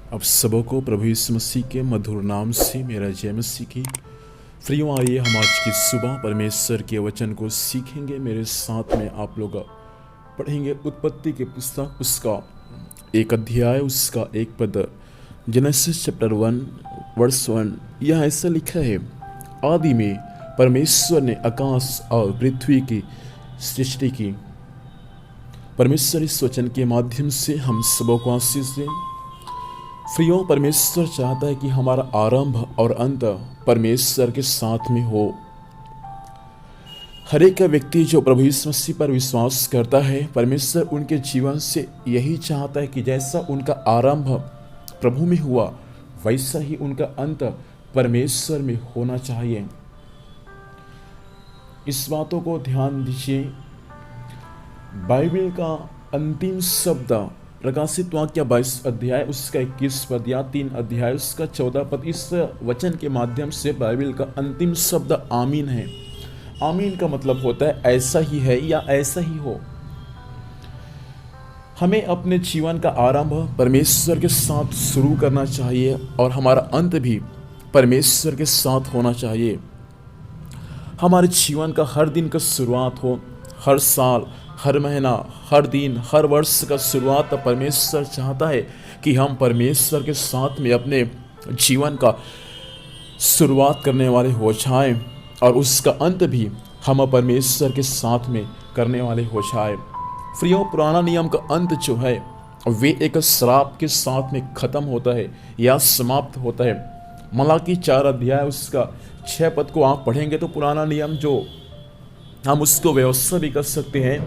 अब सबों को प्रभु यीशु मसीह के मधुर नाम से मेरा जय मसीह की। प्रियो, आइए हम आज की सुबह परमेश्वर के वचन को सीखेंगे। मेरे साथ में आप लोग पढ़ेंगे उत्पत्ति के पुस्तक, उसका 1 अध्याय, उसका 1 पद। Genesis chapter 1 verse 1। यह ऐसा लिखा है, आदि में परमेश्वर ने आकाश और पृथ्वी की सृष्टि की। परमेश्वर इस वचन के माध्यम से हम सबों को आशीष दें। प्रियो, परमेश्वर चाहता है कि हमारा आरंभ और अंत परमेश्वर के साथ में हो। हर एक व्यक्ति जो प्रभु यीशु मसीह पर विश्वास करता है, परमेश्वर उनके जीवन से यही चाहता है कि जैसा उनका आरंभ प्रभु में हुआ, वैसा ही उनका अंत परमेश्वर में होना चाहिए। इस बातों को ध्यान दीजिए। बाइबल का अंतिम शब्द प्रकाशित वाक्य 22 अध्याय उसका 21 पद या 3 अध्याय उसका 14 पद, इस वचन के माध्यम से बाइबल का अंतिम शब्द आमीन है। आमीन का मतलब होता है ऐसा ही है या ऐसा ही हो। हमें अपने जीवन का आरंभ परमेश्वर के साथ शुरू करना चाहिए और हमारा अंत भी परमेश्वर के साथ होना चाहिए। हमारे जीवन का हर दिन का शुरुआत हो, हर साल, हर महीना, हर दिन, हर वर्ष का शुरुआत परमेश्वर चाहता है कि हम परमेश्वर के साथ में अपने जीवन का शुरुआत करने वाले हो जाएं और उसका अंत भी हम परमेश्वर के साथ में करने वाले हो जाएं। प्रियो, पुराना नियम का अंत जो है वे एक श्राप के साथ में खत्म होता है या समाप्त होता है। मलाकी 4 अध्याय उसका 6 पद को आप पढ़ेंगे तो पुराना नियम जो हम उसको व्यवस्था भी कर सकते हैं,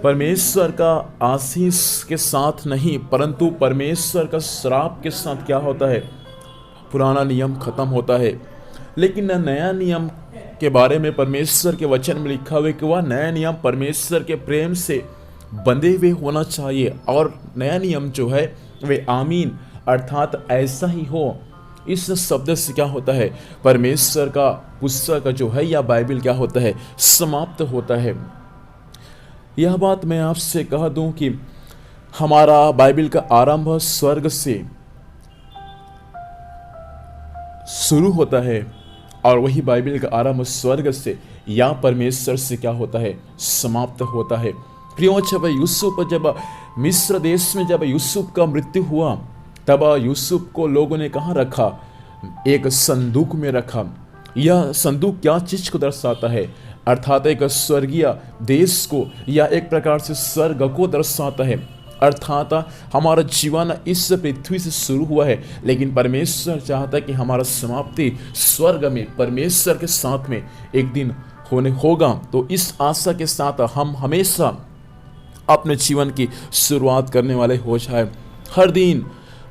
परमेश्वर का आशीष के साथ नहीं परंतु परमेश्वर का श्राप के साथ क्या होता है, पुराना नियम खत्म होता है। लेकिन नया नियम के बारे में परमेश्वर के वचन में लिखा हुआ है कि वह नया नियम परमेश्वर के प्रेम से बंधे हुए होना चाहिए और नया नियम जो है वे आमीन अर्थात ऐसा ही हो। इस शब्द से क्या होता है, परमेश्वर का पुस्तक जो है या बाइबल क्या होता है, समाप्त होता है। यह बात मैं आपसे कह दूं कि हमारा बाइबल का आरंभ स्वर्ग से शुरू होता है और वही बाइबल का आरंभ स्वर्ग से या परमेश्वर से क्या होता है, समाप्त होता है। प्रियो, जब मिस्र देश में जब यूसुफ का मृत्यु हुआ तब यूसुफ को लोगों ने कहाँ रखा, एक संदूक में रखा। यह संदूक क्या चीज को दर्शाता है, अर्थात एक स्वर्गीय देश को या एक प्रकार से स्वर्ग को दर्शाता है। अर्थात हमारा जीवन इस पृथ्वी से शुरू हुआ है लेकिन परमेश्वर चाहता है कि हमारा समाप्ति स्वर्ग में परमेश्वर के साथ में एक दिन होने होगा। तो इस आशा के साथ हम हमेशा अपने जीवन की शुरुआत करने वाले हो जाए। हर दिन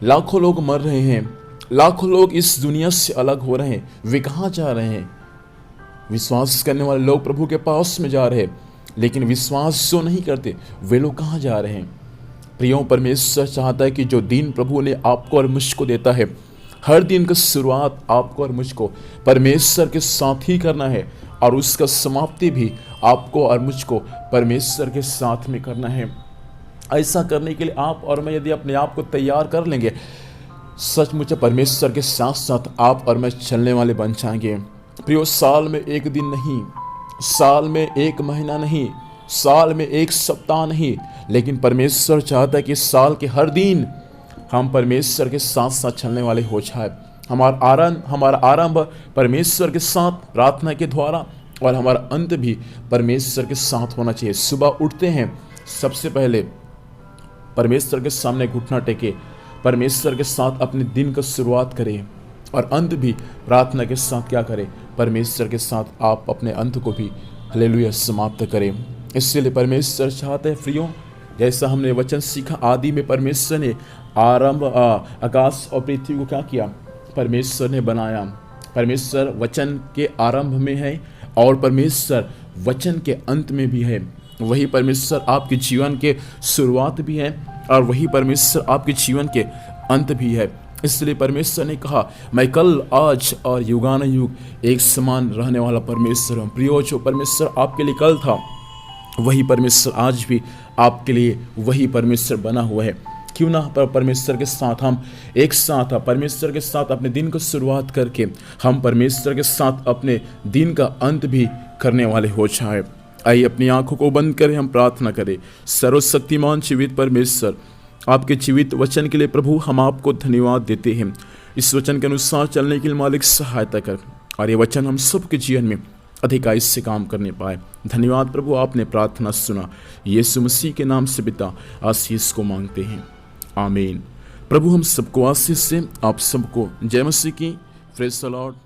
लाखों लोग मर रहे हैं, लाखों लोग इस दुनिया से अलग हो रहे हैं। वे कहाँ जा रहे हैं? विश्वास करने वाले लोग प्रभु के पास में जा रहे हैं, लेकिन विश्वास जो नहीं करते वे लोग कहाँ जा रहे हैं? प्रियो, परमेश्वर चाहता है कि जो दिन प्रभु ने आपको और मुझको देता है, हर दिन की शुरुआत आपको और मुझको परमेश्वर के साथ ही करना है और उसका समाप्ति भी आपको और मुझको परमेश्वर के साथ में करना है। ऐसा करने के लिए आप और मैं यदि अपने आप को तैयार कर लेंगे, सचमुच परमेश्वर के साथ साथ आप और मैं चलने वाले बन जाएंगे। प्रियो, साल में एक दिन नहीं, साल में एक महीना नहीं, साल में एक सप्ताह नहीं, लेकिन परमेश्वर चाहता है कि साल के हर दिन हम परमेश्वर के साथ साथ चलने वाले हो जाए। हमारा आरंभ परमेश्वर के साथ प्रार्थना के द्वारा और हमारा अंत भी परमेश्वर के साथ होना चाहिए। सुबह उठते हैं, सबसे पहले परमेश्वर के सामने घुटना टेके, परमेश्वर के साथ अपने दिन का शुरुआत करें और अंत भी प्रार्थना के साथ क्या करें, परमेश्वर के साथ आप अपने अंत को भी हालेलुया समाप्त करें। इसलिए परमेश्वर चाहते हैं प्रियो, जैसा हमने वचन सीखा, आदि में परमेश्वर ने आकाश और पृथ्वी को क्या किया, परमेश्वर ने बनाया। परमेश्वर वचन के आरंभ में है और परमेश्वर वचन के अंत में भी है। वही परमेश्वर आपके जीवन के शुरुआत भी है और वही परमेश्वर आपके जीवन के अंत भी है। इसलिए परमेश्वर ने कहा, मैं कल, आज और युगानुयुग एक समान रहने वाला परमेश्वर हूँ। प्रियो, जो परमेश्वर आपके लिए कल था वही परमेश्वर आज भी आपके लिए वही परमेश्वर बना हुआ है। क्यों ना परमेश्वर के साथ हम एक साथ परमेश्वर के साथ अपने दिन को शुरुआत करके हम परमेश्वर के साथ अपने दिन का अंत भी करने वाले हो जाए। आइए अपनी आंखों को बंद करें, हम प्रार्थना करें। सर्वशक्तिमान जीवित परमेश्वर, आपके जीवित वचन के लिए प्रभु हम आपको धन्यवाद देते हैं। इस वचन के अनुसार चलने के लिए मालिक सहायता कर, और ये वचन हम सबके जीवन में अधिकाई से काम करने पाए। धन्यवाद प्रभु, आपने प्रार्थना सुना। यीशु मसीह के नाम से पिता आशीष को मांगते हैं, आमीन। प्रभु हम सबको आशीष से, आप सबको जय मसीह की। Praise the Lord.